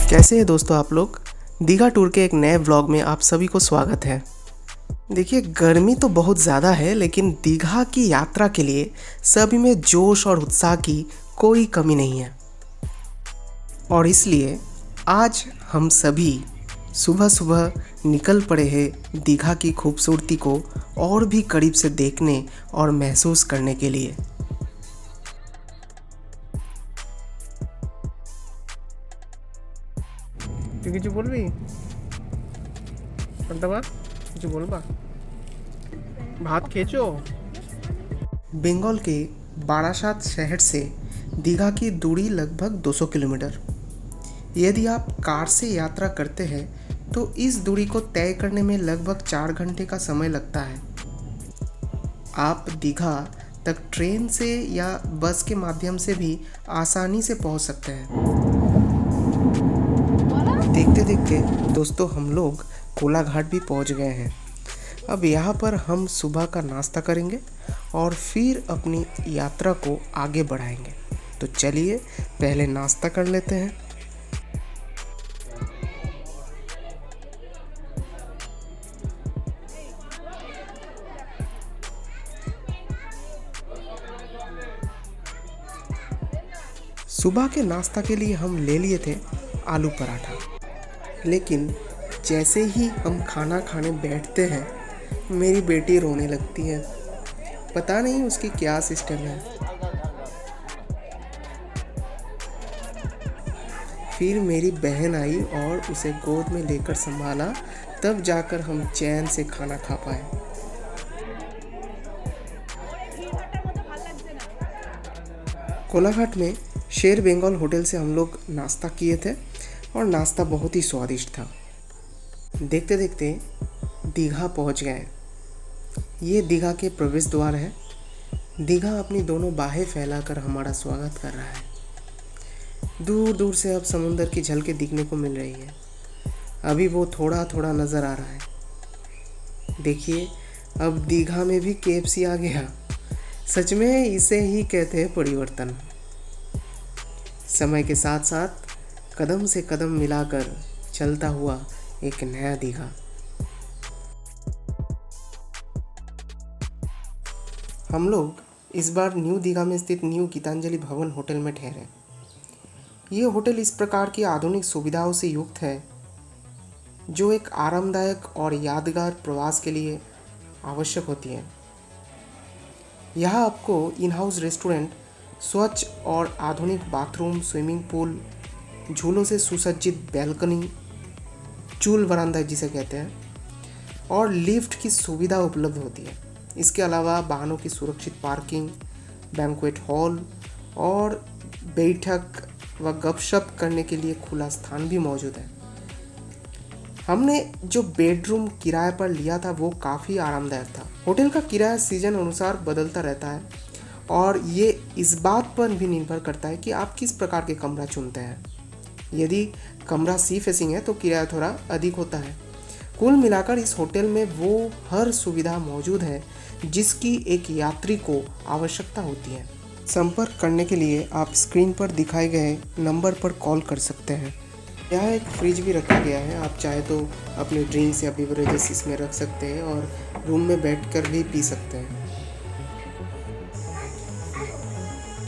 कैसे हैं दोस्तों आप लोग। दीघा टूर के एक नए व्लॉग में आप सभी को स्वागत है। देखिए, गर्मी तो बहुत ज़्यादा है, लेकिन दीघा की यात्रा के लिए सभी में जोश और उत्साह की कोई कमी नहीं है। और इसलिए आज हम सभी सुबह सुबह निकल पड़े हैं दीघा की खूबसूरती को और भी करीब से देखने और महसूस करने के लिए। কিছু বলবি দবা কিছু বলবা ভাত খেয়েছো। बंगाल के बारासात शहर से दीघा की दूरी लगभग 200 किलोमीटर। यदि आप कार से यात्रा करते हैं तो इस दूरी को तय करने में लगभग 4 घंटे का समय लगता है। आप दीघा तक ट्रेन से या बस के माध्यम से भी आसानी से पहुंच सकते हैं। देखते देखते दोस्तों हम लोग कोलाघाट भी पहुंच गए हैं। अब यहाँ पर हम सुबह का नाश्ता करेंगे और फिर अपनी यात्रा को आगे बढ़ाएंगे। तो चलिए पहले नाश्ता कर लेते हैं। सुबह के नाश्ता के लिए हम ले लिए थे आलू पराठा, लेकिन जैसे ही हम खाना खाने बैठते हैं मेरी बेटी रोने लगती है। पता नहीं उसकी क्या सिस्टम है। फिर मेरी बहन आई और उसे गोद में लेकर संभाला, तब जाकर हम चैन से खाना खा पाए। कोलाघाट में शेर बंगाल होटल से हम लोग नाश्ता किए थे और नाश्ता बहुत ही स्वादिष्ट था। देखते देखते दीघा पहुंच गए। ये दीघा के प्रवेश द्वार है। दीघा अपनी दोनों बाहें फैलाकर हमारा स्वागत कर रहा है। दूर दूर से अब समुंदर की झलकें दिखने को मिल रही है। अभी वो थोड़ा थोड़ा नज़र आ रहा है। देखिए, अब दीघा में भी KFC आ गया। सच में इसे ही कहते हैं परिवर्तन। समय के साथ साथ कदम से कदम मिलाकर चलता हुआ एक नया दीघा। हम लोग इस बार न्यू दीघा में स्थित न्यू गीतांजलि भवन होटल में ठहरे। ये होटल इस प्रकार की आधुनिक सुविधाओं से युक्त है जो एक आरामदायक और यादगार प्रवास के लिए आवश्यक होती है। यहाँ आपको इन हाउस रेस्टोरेंट, स्वच्छ और आधुनिक बाथरूम, स्विमिंग पूल, झूलों से सुसज्जित बैल्कनी, चूल वरांदा जिसे कहते हैं, और लिफ्ट की सुविधा उपलब्ध होती है। इसके अलावा वाहनों की सुरक्षित पार्किंग, बैंक्वेट हॉल और बैठक व गपशप करने के लिए खुला स्थान भी मौजूद है। हमने जो बेडरूम किराए पर लिया था वो काफ़ी आरामदायक था। होटल का किराया सीजन अनुसार बदलता रहता है और ये इस बात पर भी निर्भर करता है कि आप किस प्रकार के कमरा चुनते हैं। यदि कमरा सी फेसिंग है तो किराया थोड़ा अधिक होता है। कुल मिलाकर इस होटल में वो हर सुविधा मौजूद है जिसकी एक यात्री को आवश्यकता होती है। संपर्क करने के लिए आप स्क्रीन पर दिखाए गए नंबर पर कॉल कर सकते हैं। यहाँ एक फ्रिज भी रखा गया है। आप चाहे तो अपने ड्रिंक्स या बिवरेजेस इसमें रख सकते हैं और रूम में बैठकर भी पी सकते हैं।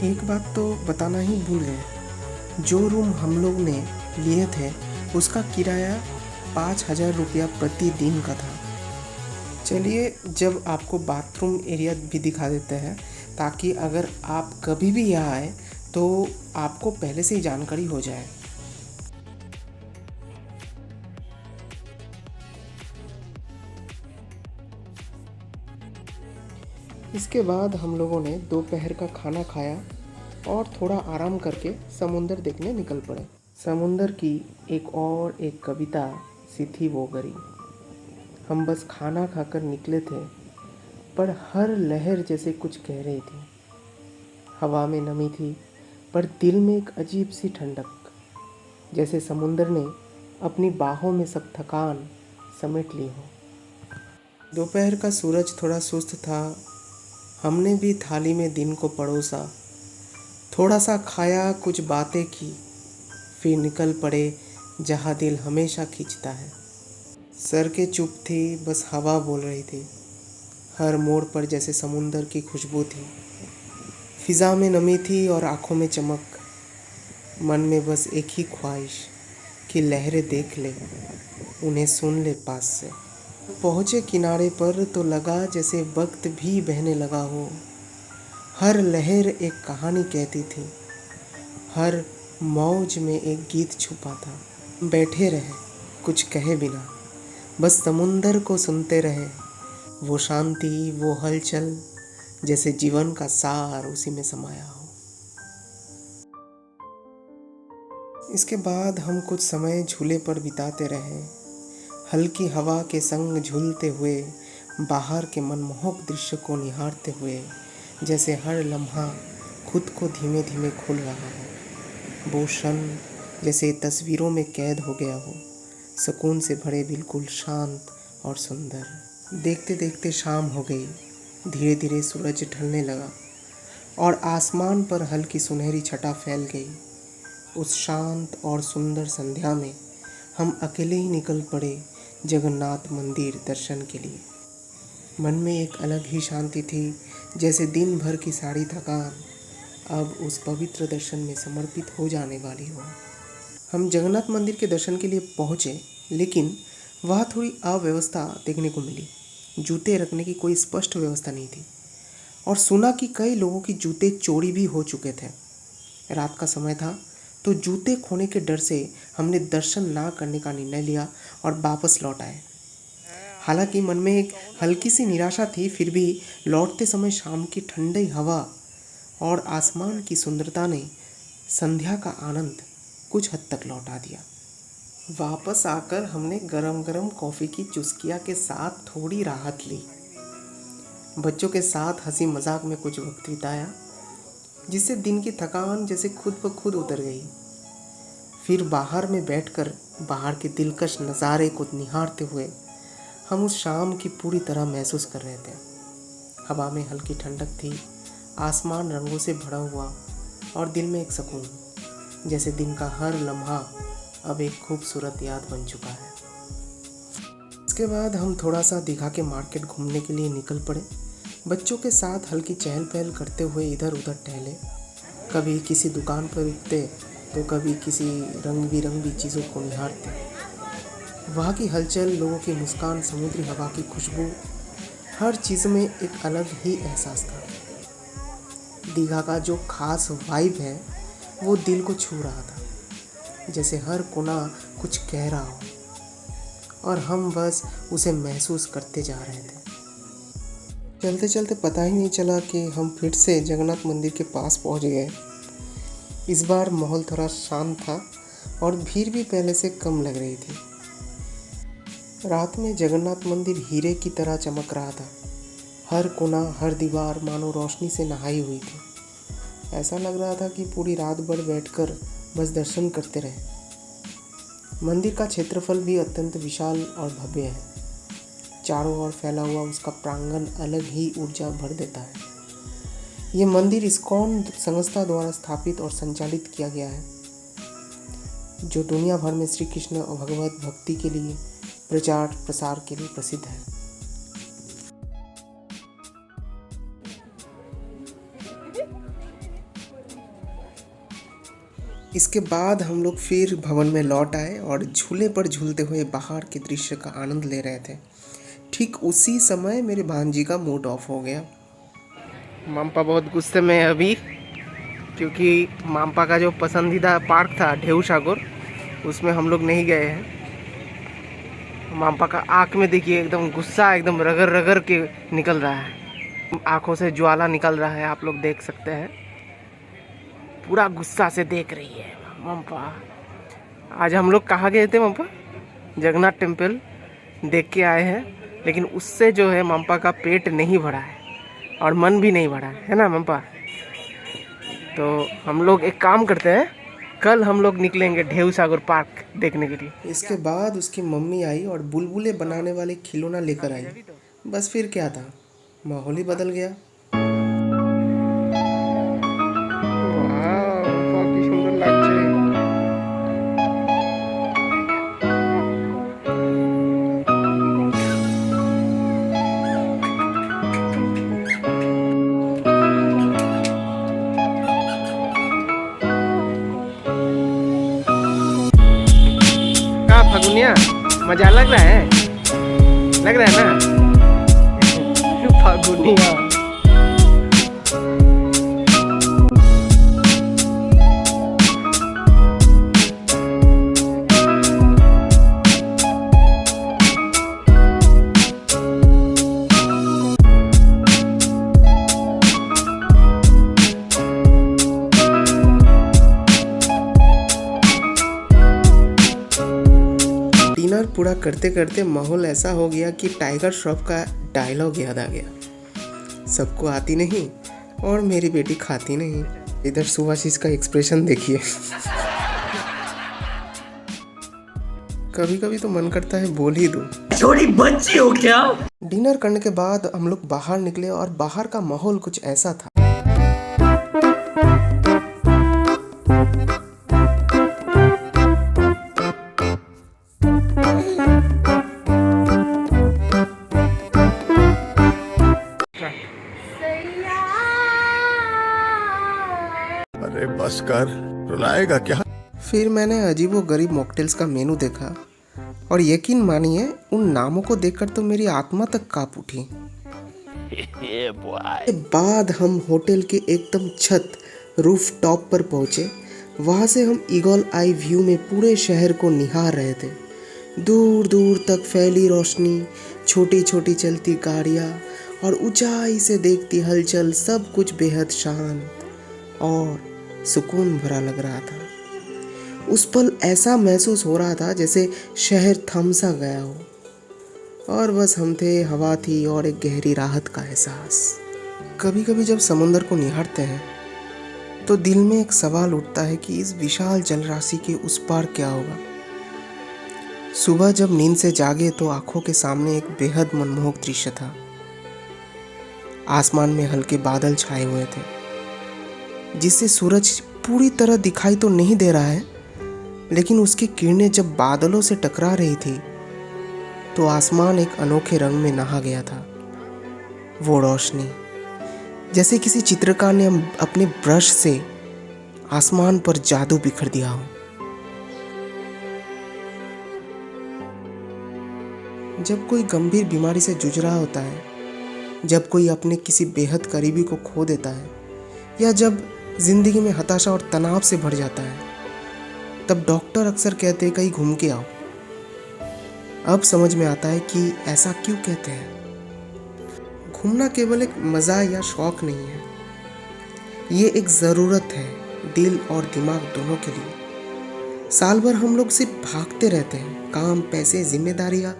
एक बात तो बताना ही भूल गए, जो रूम हम लोग ने लिए थे उसका किराया 5,000 रुपया प्रतिदिन का था। चलिए जब आपको बाथरूम एरिया भी दिखा देते हैं, ताकि अगर आप कभी भी यहाँ आए तो आपको पहले से ही जानकारी हो जाए। इसके बाद हम लोगों ने दोपहर का खाना खाया और थोड़ा आराम करके समुंदर देखने निकल पड़े। समुंदर की एक कविता सी थी वो गरी। हम बस खाना खाकर निकले थे, पर हर लहर जैसे कुछ कह रही थी। हवा में नमी थी, पर दिल में एक अजीब सी ठंडक, जैसे समुंदर ने अपनी बाहों में सब थकान समेट ली हो। दोपहर का सूरज थोड़ा सुस्त था। हमने भी थाली में दिन को परोसा, थोड़ा सा खाया, कुछ बातें की, फिर निकल पड़े जहाँ दिल हमेशा खींचता है। सर के चुप थी, बस हवा बोल रही थी। हर मोड़ पर जैसे समुंदर की खुशबू थी। फिज़ा में नमी थी और आँखों में चमक। मन में बस एक ही ख्वाहिश कि लहरें देख ले, उन्हें सुन ले पास से। पहुँचे किनारे पर तो लगा जैसे वक्त भी बहने लगा हो। हर लहर एक कहानी कहती थी, हर मौज में एक गीत छुपा था। बैठे रहे कुछ कहे बिना, बस समुंदर को सुनते रहे। वो शांति, वो हलचल, जैसे जीवन का सार उसी में समाया हो। इसके बाद हम कुछ समय झूले पर बिताते रहे, हल्की हवा के संग झूलते हुए, बाहर के मनमोहक दृश्य को निहारते हुए, जैसे हर लम्हा खुद को धीमे धीमे खुल रहा हो। वो क्षण जैसे तस्वीरों में कैद हो गया हो, सुकून से भरे, बिल्कुल शांत और सुंदर। देखते देखते शाम हो गई। धीरे धीरे सूरज ढलने लगा और आसमान पर हल्की सुनहरी छटा फैल गई। उस शांत और सुंदर संध्या में हम अकेले ही निकल पड़े जगन्नाथ मंदिर दर्शन के लिए। मन में एक अलग ही शांति थी, जैसे दिन भर की सारी थकान अब उस पवित्र दर्शन में समर्पित हो जाने वाली हो। हम जगन्नाथ मंदिर के दर्शन के लिए पहुँचे, लेकिन वहाँ थोड़ी अव्यवस्था देखने को मिली। जूते रखने की कोई स्पष्ट व्यवस्था नहीं थी और सुना कि कई लोगों की जूते चोरी भी हो चुके थे। रात का समय था, तो जूते खोने के डर से हमने दर्शन ना करने का निर्णय लिया और वापस लौट आए। हालांकि मन में एक हल्की सी निराशा थी, फिर भी लौटते समय शाम की ठंडी हवा और आसमान की सुंदरता ने संध्या का आनंद कुछ हद तक लौटा दिया। वापस आकर हमने गरम गरम कॉफ़ी की चुस्कियाँ के साथ थोड़ी राहत ली। बच्चों के साथ हंसी मजाक में कुछ वक्त बिताया, जिससे दिन की थकान जैसे खुद ब खुद उतर गई। फिर बाहर में बैठकर बाहर के दिलकश नज़ारे को निहारते हुए हम उस शाम की पूरी तरह महसूस कर रहे थे। हवा में हल्की ठंडक थी, आसमान रंगों से भरा हुआ और दिल में एक सुकून, जैसे दिन का हर लम्हा अब एक खूबसूरत याद बन चुका है। इसके बाद हम थोड़ा सा दीघा के मार्केट घूमने के लिए निकल पड़े। बच्चों के साथ हल्की चहल पहल करते हुए इधर उधर टहले, कभी किसी दुकान पर रुकते तो कभी किसी रंग बिरंगी चीज़ों को निहारते। वहाँ की हलचल, लोगों की मुस्कान, समुद्री हवा की खुशबू, हर चीज़ में एक अलग ही एहसास था। दीघा का जो खास वाइब है वो दिल को छू रहा था, जैसे हर कोना कुछ कह रहा हो और हम बस उसे महसूस करते जा रहे थे। चलते चलते पता ही नहीं चला कि हम फिर से जगन्नाथ मंदिर के पास पहुंच गए। इस बार माहौल थोड़ा शांत था और भीड़ भी पहले से कम लग रही थी। रात में जगन्नाथ मंदिर हीरे की तरह चमक रहा था। हर कोना, हर दीवार मानो रोशनी से नहाई हुई थी। ऐसा लग रहा था कि पूरी रात भर बैठकर बस दर्शन करते रहे। मंदिर का क्षेत्रफल भी अत्यंत विशाल और भव्य है। चारों ओर फैला हुआ उसका प्रांगण अलग ही ऊर्जा भर देता है। ये मंदिर इस्कॉन संस्था द्वारा स्थापित और संचालित किया गया है, जो दुनिया भर में श्री कृष्ण और भगवत भक्ति के लिए प्रचार प्रसार के लिए प्रसिद्ध है। इसके बाद हम लोग फिर भवन में लौट आए और झूले पर झूलते हुए बाहर के दृश्य का आनंद ले रहे थे। ठीक उसी समय मेरे भांजी का मूड ऑफ हो गया। माम्पा बहुत गुस्से में है अभी, क्योंकि माम्पा का जो पसंदीदा पार्क था ढेऊ सागर, उसमें हम लोग नहीं गए हैं। माम्पा का आँख में देखिए एकदम गुस्सा एकदम रगड़ रगड़ के निकल रहा है। आँखों से ज्वाला निकल रहा है, आप लोग देख सकते हैं। पूरा गुस्सा से देख रही है माम्पा। आज हम लोग कहाँ गए थे माम्पा? जगन्नाथ टेम्पल देख के आए हैं, लेकिन उससे जो है माम्पा का पेट नहीं भरा है और मन भी नहीं भरा है ना माम्पा? तो हम लोग एक काम करते हैं, कल हम लोग निकलेंगे ढेऊ सागर पार्क देखने के लिए। इसके बाद उसकी मम्मी आई और बुलबुले बनाने वाले खिलौना लेकर आई। बस फिर क्या था, माहौल ही बदल गया। वाह, काफी सुंदर लगছে। मजा लग रहा है? लग रहा है ना? फागुनिया। डिनर पूरा करते करते माहौल ऐसा हो गया कि टाइगर श्रॉफ का डायलॉग याद आ गया, सबको आती नहीं और मेरी बेटी खाती नहीं। इधर सुभाषिस का एक्सप्रेशन देखिए। कभी कभी तो मन करता है बोल ही दूं। छोटी बच्ची हो क्या? डिनर करने के बाद हम लोग बाहर निकले और बाहर का माहौल कुछ ऐसा था। अरे बस कर, रुलाएगा क्या? फिर मैंने अजीबो गरीब मॉकटेल्स का मेनू देखा और यकीन मानिए उन नामों को देखकर तो मेरी आत्मा तक कांप उठी। के बाद हम होटल के एकदम छत रूफ टॉप पर पहुंचे। वहां से हम ईगल आई व्यू में पूरे शहर को निहार रहे थे। दूर दूर तक फैली रोशनी, छोटी छोटी चलती गाड़ियां और ऊंचाई से देखती हलचल, सब कुछ बेहद शांत और सुकून भरा लग रहा था। उस पल ऐसा महसूस हो रहा था जैसे शहर थम सा गया हो और बस हम थे, हवा थी और एक गहरी राहत का एहसास। कभी कभी जब समुंदर को निहारते हैं तो दिल में एक सवाल उठता है कि इस विशाल जलराशि के उस पार क्या होगा। सुबह जब नींद से जागे तो आंखों के सामने एक बेहद मनमोहक दृश्य था। आसमान में हल्के बादल छाए हुए थे जिससे सूरज पूरी तरह दिखाई तो नहीं दे रहा है, लेकिन उसकी किरणें जब बादलों से टकरा रही थी तो आसमान एक अनोखे रंग में नहा गया था। वो रोशनी जैसे किसी चित्रकार ने अपने ब्रश से आसमान पर जादू बिखर दिया हो। जब कोई गंभीर बीमारी से जूझ रहा होता है, जब कोई अपने किसी बेहद करीबी को खो देता है, या जब जिंदगी में हताशा और तनाव से भर जाता है, तब डॉक्टर अक्सर कहते हैं कहीं घूम के आओ। अब समझ में आता है कि ऐसा क्यों कहते हैं। घूमना केवल एक मज़ा या शौक नहीं है, ये एक ज़रूरत है दिल और दिमाग दोनों के लिए। साल भर हम लोग सिर्फ भागते रहते हैं, काम, पैसे, जिम्मेदारियाँ,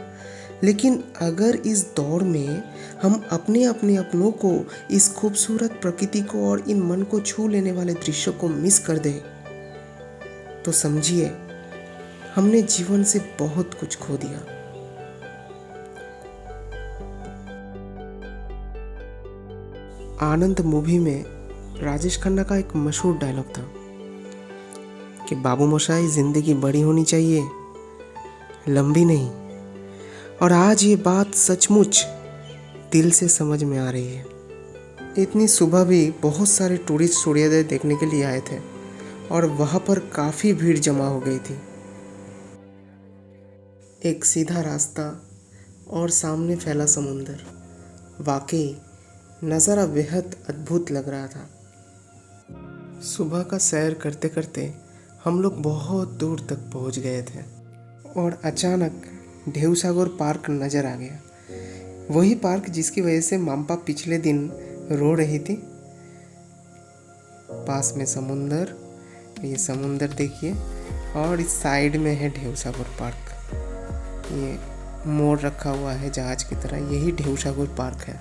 लेकिन अगर इस दौड़ में हम अपने अपने अपनों को, इस खूबसूरत प्रकृति को और इन मन को छू लेने वाले दृश्यों को मिस कर दें तो समझिए हमने जीवन से बहुत कुछ खो दिया। आनंद मूवी में राजेश खन्ना का एक मशहूर डायलॉग था कि बाबू मोशाई, जिंदगी बड़ी होनी चाहिए, लंबी नहीं। और आज ये बात सचमुच दिल से समझ में आ रही है। इतनी सुबह भी बहुत सारे टूरिस्ट सूर्योदय देखने के लिए आए थे और वहाँ पर काफ़ी भीड़ जमा हो गई थी। एक सीधा रास्ता और सामने फैला समुंदर, वाकई नज़ारा बेहद अद्भुत लग रहा था। सुबह का सैर करते करते हम लोग बहुत दूर तक पहुंच गए थे और अचानक ढेउसागर पार्क नज़र आ गया। वही पार्क जिसकी वजह से माम्पा पिछले दिन रो रही थी। पास में समुंदर, ये समुंदर देखिए, और इस साइड में है ढेउसागर पार्क। ये मोड़ रखा हुआ है जहाज की तरह, यही ढेउसागर पार्क है।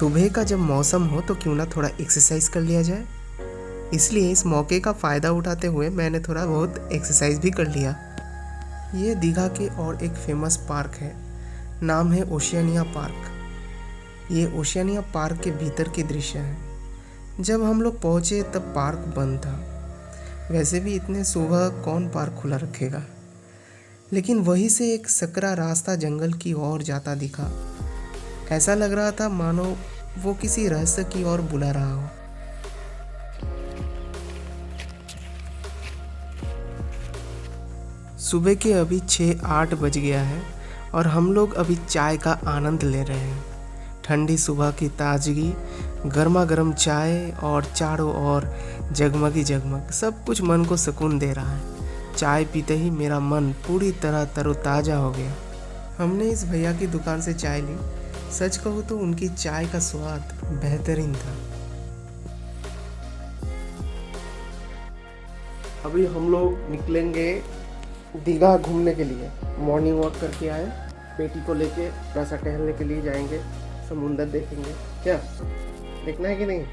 सुबह का जब मौसम हो तो क्यों ना थोड़ा एक्सरसाइज कर लिया जाए। इसलिए इस मौके का फ़ायदा उठाते हुए मैंने थोड़ा बहुत एक्सरसाइज भी कर लिया। ये दीघा के और एक फेमस पार्क है, नाम है ओशियानिया पार्क। ये ओशियानिया पार्क के भीतर के दृश्य हैं। जब हम लोग पहुँचे तब पार्क बंद था। वैसे भी इतने सुबह कौन पार्क खुला रखेगा, लेकिन वहीं से एक सकरा रास्ता जंगल की ओर जाता दिखा। ऐसा लग रहा था मानो वो किसी रहस्य की ओर बुला रहा हो। सुबह के अभी 6-8 बज गया है और हम लोग अभी चाय का आनंद ले रहे हैं। ठंडी सुबह की ताजगी, गर्मा गर्म चाय और चारों ओर जगमगी जगमग, सब कुछ मन को सुकून दे रहा है। चाय पीते ही मेरा मन पूरी तरह तरोताज़ा हो गया। हमने इस भैया की दुकान से चाय ली। सच कहूँ तो उनकी चाय का स्वाद बेहतरीन था। अभी हम लोग निकलेंगे दीघा घूमने के लिए। मॉर्निंग वॉक करके आए, बेटी को लेके थोड़ा सा टहलने के लिए जाएंगे, समुंदर देखेंगे। क्या देखना है कि नहीं?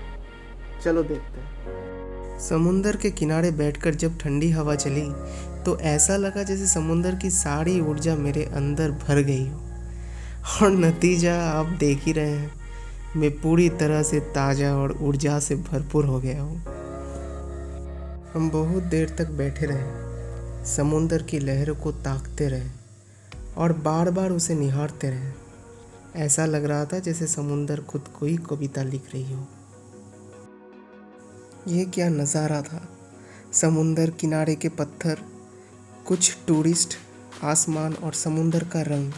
चलो देखते हैं। समुंदर के किनारे बैठकर जब ठंडी हवा चली तो ऐसा लगा जैसे समुंदर की सारी ऊर्जा मेरे अंदर भर गई हो। और नतीजा आप देख ही रहे हैं, मैं पूरी तरह से ताज़ा और ऊर्जा से भरपूर हो गया हूँ। हम बहुत देर तक बैठे रहे, समुंदर की लहरों को ताकते रहे और बार बार उसे निहारते रहे। ऐसा लग रहा था जैसे समुंदर खुद कोई कविता लिख रही हो। ये क्या नज़ारा था! समुंदर किनारे के पत्थर, कुछ टूरिस्ट, आसमान और समुंदर का रंग,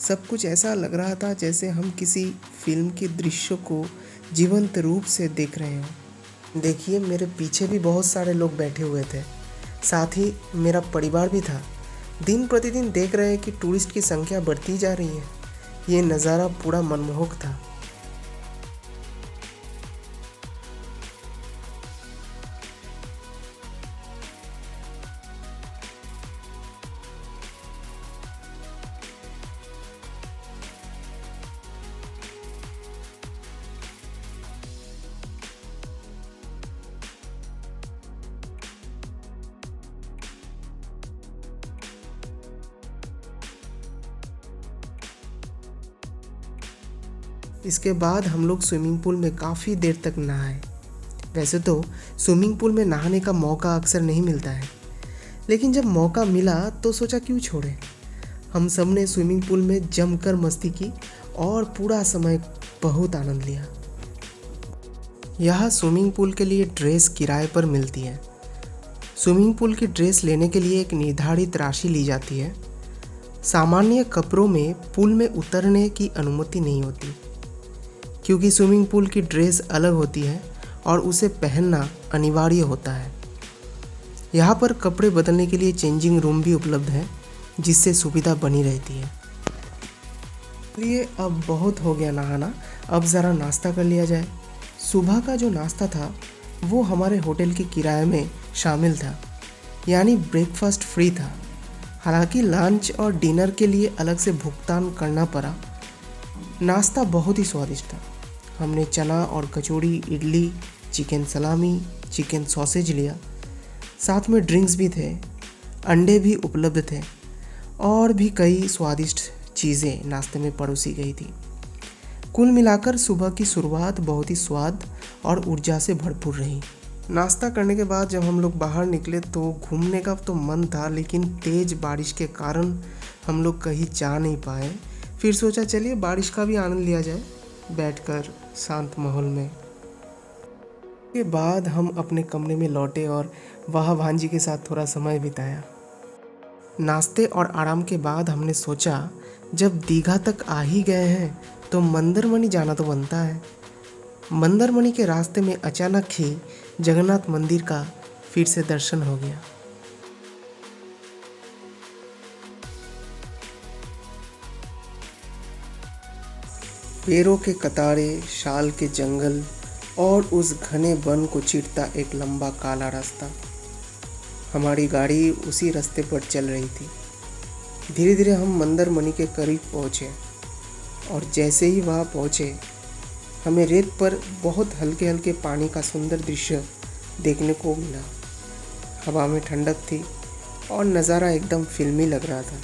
सब कुछ ऐसा लग रहा था जैसे हम किसी फिल्म के दृश्यों को जीवंत रूप से देख रहे हों। देखिए, मेरे पीछे भी बहुत सारे लोग बैठे हुए थे, साथ ही मेरा परिवार भी था। दिन प्रतिदिन देख रहे हैं कि टूरिस्ट की संख्या बढ़ती जा रही है। ये नज़ारा पूरा मनमोहक था। इसके बाद हम लोग स्विमिंग पूल में काफ़ी देर तक नहाए। वैसे तो स्विमिंग पूल में नहाने का मौका अक्सर नहीं मिलता है, लेकिन जब मौका मिला तो सोचा क्यों छोड़े। हम सब ने स्विमिंग पूल में जमकर मस्ती की और पूरा समय बहुत आनंद लिया। यहाँ स्विमिंग पूल के लिए ड्रेस किराए पर मिलती है। स्विमिंग पूल की ड्रेस लेने के लिए एक निर्धारित राशि ली जाती है। सामान्य कपड़ों में पूल में उतरने की अनुमति नहीं होती, क्योंकि स्विमिंग पूल की ड्रेस अलग होती है और उसे पहनना अनिवार्य होता है। यहाँ पर कपड़े बदलने के लिए चेंजिंग रूम भी उपलब्ध है, जिससे सुविधा बनी रहती है। इसलिए अब बहुत हो गया नहाना, अब ज़रा नाश्ता कर लिया जाए। सुबह का जो नाश्ता था वो हमारे होटल के किराए में शामिल था, यानी ब्रेकफास्ट फ्री था। हालांकि लंच और डिनर के लिए अलग से भुगतान करना पड़ा। नाश्ता बहुत ही स्वादिष्ट था। हमने चना और kachori, idli, chicken salami, chicken sausage लिया। साथ में ड्रिंक्स भी थे, अंडे भी उपलब्ध थे और भी कई स्वादिष्ट चीज़ें नाश्ते में परोसी गई थी। कुल मिलाकर सुबह की शुरुआत बहुत ही स्वाद और ऊर्जा से भरपूर रही। नाश्ता करने के बाद जब हम लोग बाहर निकले तो घूमने का तो मन था, लेकिन तेज़ बारिश के कारण हम लोग कहीं जा नहीं पाए। फिर सोचा चलिए बारिश का भी आनंद लिया जाए, बैठकर शांत माहौल में। के बाद हम अपने कमरे में लौटे और वहाँ भांजी के साथ थोड़ा समय बिताया। नाश्ते और आराम के बाद हमने सोचा जब दीघा तक आ ही गए हैं तो मंदारमनी जाना तो बनता है। मंदारमनी के रास्ते में अचानक ही जगन्नाथ मंदिर का फिर से दर्शन हो गया। पेड़ों के कतारे, शाल के जंगल और उस घने वन को चीरता एक लंबा काला रास्ता। हमारी गाड़ी उसी रास्ते पर चल रही थी। धीरे धीरे हम मंदारमनी के करीब पहुँचे और जैसे ही वहाँ पहुँचे हमें रेत पर बहुत हल्के हल्के पानी का सुंदर दृश्य देखने को मिला। हवा में ठंडक थी और नज़ारा एकदम फिल्मी लग रहा था।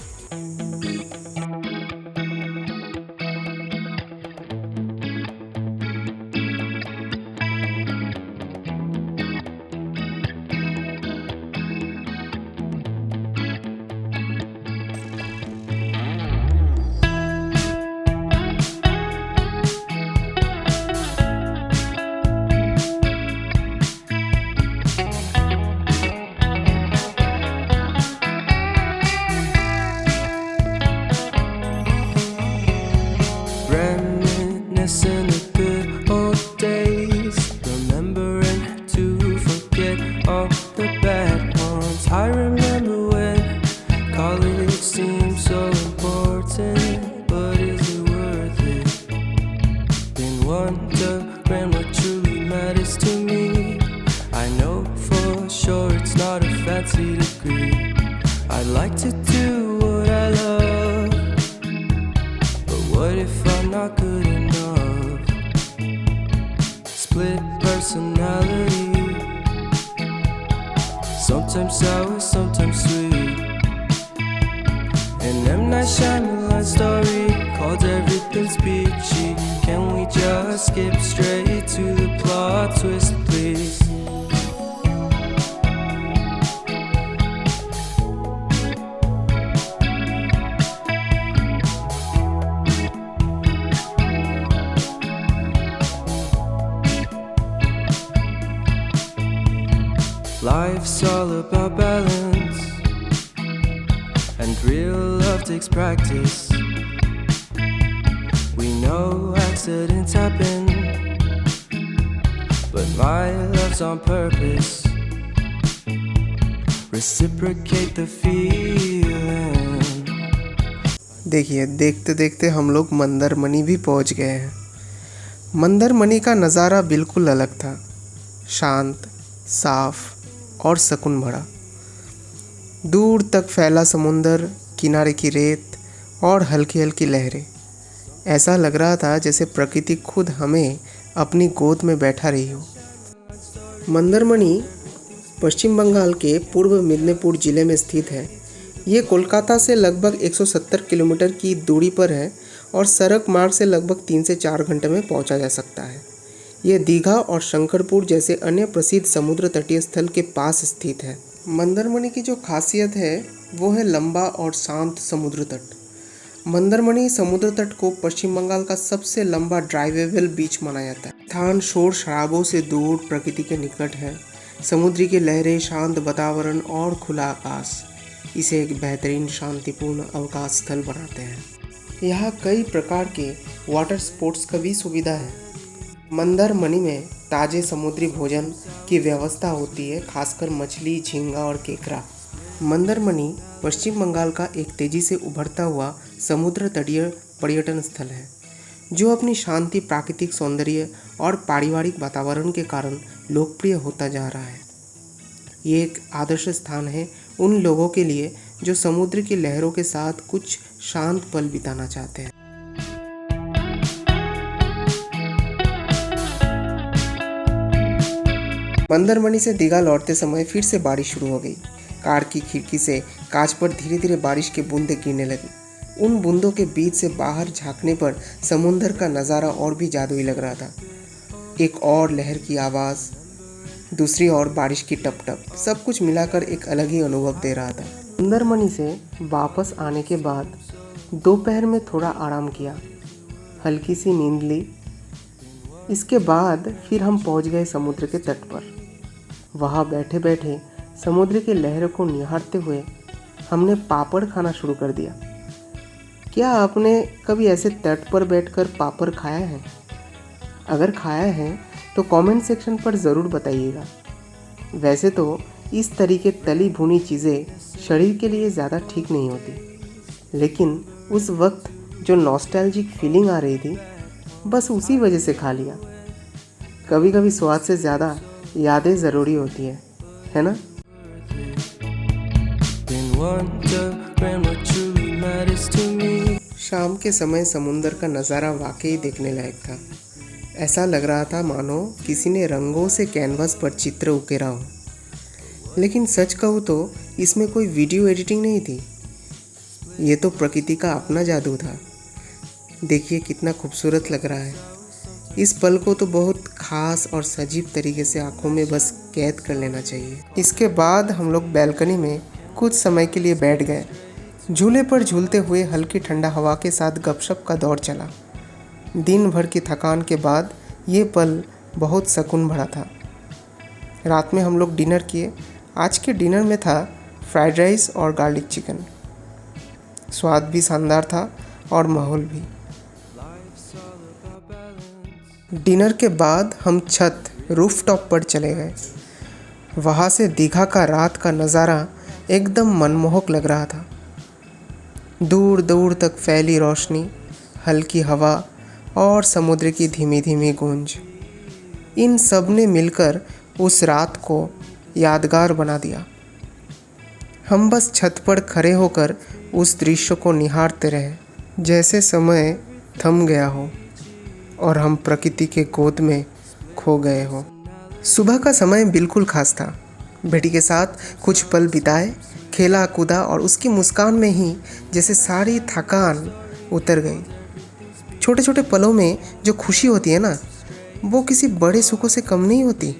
Reminiscing the good old days, remembering to forget all the bad ones. I remember when college seemed so important, but is it worth it? Been wondering what truly matters to me. I know for sure it's not a fancy degree. I'd like to do what I love, but what if I'm not good enough? Split personality, sometimes sour, sometimes sweet. An M. Night Shyamalan story called Everything's Peachy. Can we just skip straight to the plot twist, please? Life's all about balance, and real love takes practice. We know accidents happen, but my love's on purpose. Reciprocate the feeling. देखिए, देखते देखते हम लोग मंदारमनी भी पहुंच गए हैं। मंदारमनी का नज़ारा बिल्कुल अलग था, शांत, साफ और सुकून भरा। दूर तक फैला समुंदर, किनारे की रेत और हल्की हल्की लहरें। ऐसा लग रहा था जैसे प्रकृति खुद हमें अपनी गोद में बैठा रही हो। मंदारमनी पश्चिम बंगाल के पूर्व मिदनापुर जिले में स्थित है। ये कोलकाता से लगभग 170 किलोमीटर की दूरी पर है और सड़क मार्ग से लगभग 3 से 4 घंटे में पहुंचा जा सकता है। यह दीघा और शंकरपुर जैसे अन्य प्रसिद्ध समुद्र तटीय स्थल के पास स्थित है। मंदारमनी की जो खासियत है वो है लंबा और शांत समुद्र तट। मंदारमनी समुद्र तट को पश्चिम बंगाल का सबसे लंबा ड्राइवेबल बीच माना जाता है। स्थान शोर शराबों से दूर प्रकृति के निकट है। समुद्र की लहरें, शांत वातावरण और खुला आकाश इसे एक बेहतरीन शांतिपूर्ण अवकाश स्थल बनाते हैं। यहाँ कई प्रकार के वाटर स्पोर्ट्स का भी सुविधा है। मंदारमनी में ताज़े समुद्री भोजन की व्यवस्था होती है, खासकर मछली, झींगा और केकड़ा। मंदारमनी पश्चिम बंगाल का एक तेज़ी से उभरता हुआ समुद्र तटीय पर्यटन स्थल है, जो अपनी शांति, प्राकृतिक सौंदर्य और पारिवारिक वातावरण के कारण लोकप्रिय होता जा रहा है। ये एक आदर्श स्थान है उन लोगों के लिए जो समुद्र की लहरों के साथ कुछ शांत पल बिताना चाहते हैं। मंदारमनी से दीघा लौटते समय फिर से बारिश शुरू हो गई। कार की खिड़की से कांच पर धीरे धीरे बारिश की बूंदें गिरने लगी। उन बूंदों के बीच से बाहर झांकने पर समुंदर का नज़ारा और भी जादुई लग रहा था। एक और लहर की आवाज़, दूसरी ओर बारिश की टप टप, सब कुछ मिलाकर एक अलग ही अनुभव दे रहा था। मंदारमनी से वापस आने के बाद दोपहर में थोड़ा आराम किया, हल्की सी नींद ली। इसके बाद फिर हम पहुंच गए समुद्र के तट पर। वहाँ बैठे बैठे समुद्र की लहरों को निहारते हुए हमने पापड़ खाना शुरू कर दिया। क्या आपने कभी ऐसे तट पर बैठकर पापड़ खाया है? अगर खाया है तो कमेंट सेक्शन पर ज़रूर बताइएगा। वैसे तो इस तरीके तली भुनी चीज़ें शरीर के लिए ज़्यादा ठीक नहीं होती, लेकिन उस वक्त जो नॉस्टैल्जिक फीलिंग आ रही थी, बस उसी वजह से खा लिया। कभी कभी स्वाद से ज़्यादा यादें ज़रूरी होती है ना? शाम के समय समुंदर का नज़ारा वाकई देखने लायक था। ऐसा लग रहा था मानो किसी ने रंगों से कैनवास पर चित्र उकेरा हो। लेकिन सच कहूँ तो इसमें कोई वीडियो एडिटिंग नहीं थी, ये तो प्रकृति का अपना जादू था। देखिए कितना खूबसूरत लग रहा है। इस पल को तो बहुत खास और सजीव तरीके से आंखों में बस कैद कर लेना चाहिए। इसके बाद हम लोग बैल्कनी में कुछ समय के लिए बैठ गए। झूले पर झूलते हुए हल्की ठंडा हवा के साथ गपशप का दौर चला। दिन भर की थकान के बाद ये पल बहुत सुकून भरा था। रात में हम लोग डिनर किए। आज के डिनर में था फ्राइड राइस और गार्लिक चिकन। स्वाद भी शानदार था और माहौल भी। डिनर के बाद हम छत रूफटॉप पर चले गए। वहाँ से दीघा का रात का नज़ारा एकदम मनमोहक लग रहा था। दूर दूर तक फैली रोशनी, हल्की हवा और समुद्र की धीमी धीमी गूंज, इन सब ने मिलकर उस रात को यादगार बना दिया। हम बस छत पर खड़े होकर उस दृश्य को निहारते रहे, जैसे समय थम गया हो और हम प्रकृति के गोद में खो गए हो। सुबह का समय बिल्कुल खास था। बेटी के साथ कुछ पल बिताए, खेला कूदा और उसकी मुस्कान में ही जैसे सारी थकान उतर गई। छोटे छोटे पलों में जो खुशी होती है ना, वो किसी बड़े सुखों से कम नहीं होती।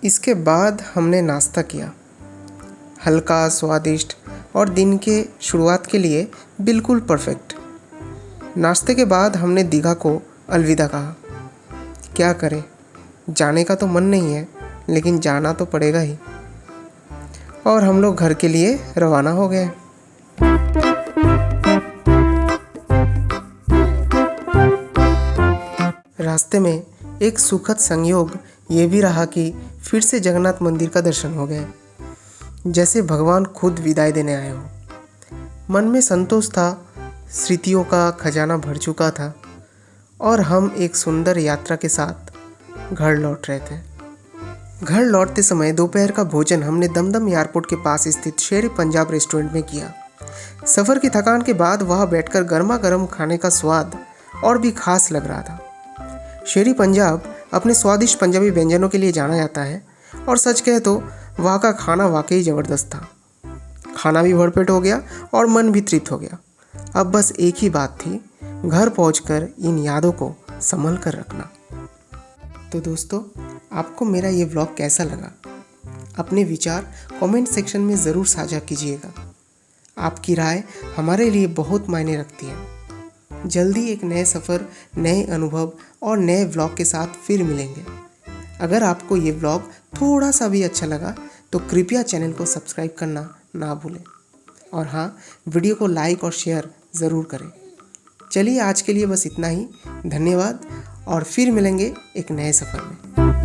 इसके बाद हमने नाश्ता किया, हल्का, स्वादिष्ट और दिन के शुरुआत के लिए बिल्कुल परफेक्ट। नाश्ते के बाद हमने दीघा को अलविदा कहा। क्या करें, जाने का तो मन नहीं है, लेकिन जाना तो पड़ेगा ही। और हम लोग घर के लिए रवाना हो गए। रास्ते में एक सुखद संयोग ये भी रहा कि फिर से जगन्नाथ मंदिर का दर्शन हो गए, जैसे भगवान खुद विदाई देने आए हो। मन में संतोष था, स्मृतियों का खजाना भर चुका था और हम एक सुंदर यात्रा के साथ घर लौट रहे थे। घर लौटते समय दोपहर का भोजन हमने दमदम एयरपोर्ट के पास स्थित शेर पंजाब रेस्टोरेंट में किया। सफ़र की थकान के बाद वहाँ बैठकर गर्मा गर्म खाने का स्वाद और भी खास लग रहा था। शेर पंजाब अपने स्वादिष्ट पंजाबी व्यंजनों के लिए जाना जाता है और सच कहे तो वहाँ का खाना वाकई ज़बरदस्त था। खाना भी भरपेट हो गया और मन भी तृप्त हो गया। अब बस एक ही बात थी, घर पहुंचकर इन यादों को संभल कर रखना। तो दोस्तों, आपको मेरा ये व्लॉग कैसा लगा? अपने विचार कमेंट सेक्शन में ज़रूर साझा कीजिएगा। आपकी राय हमारे लिए बहुत मायने रखती है। जल्दी एक नए सफ़र, नए अनुभव और नए व्लॉग के साथ फिर मिलेंगे। अगर आपको ये व्लॉग थोड़ा सा भी अच्छा लगा तो कृपया चैनल को सब्सक्राइब करना ना भूलें। और हाँ, वीडियो को लाइक और शेयर ज़रूर करें। चलिए आज के लिए बस इतना ही। धन्यवाद और फिर मिलेंगे एक नए सफ़र में।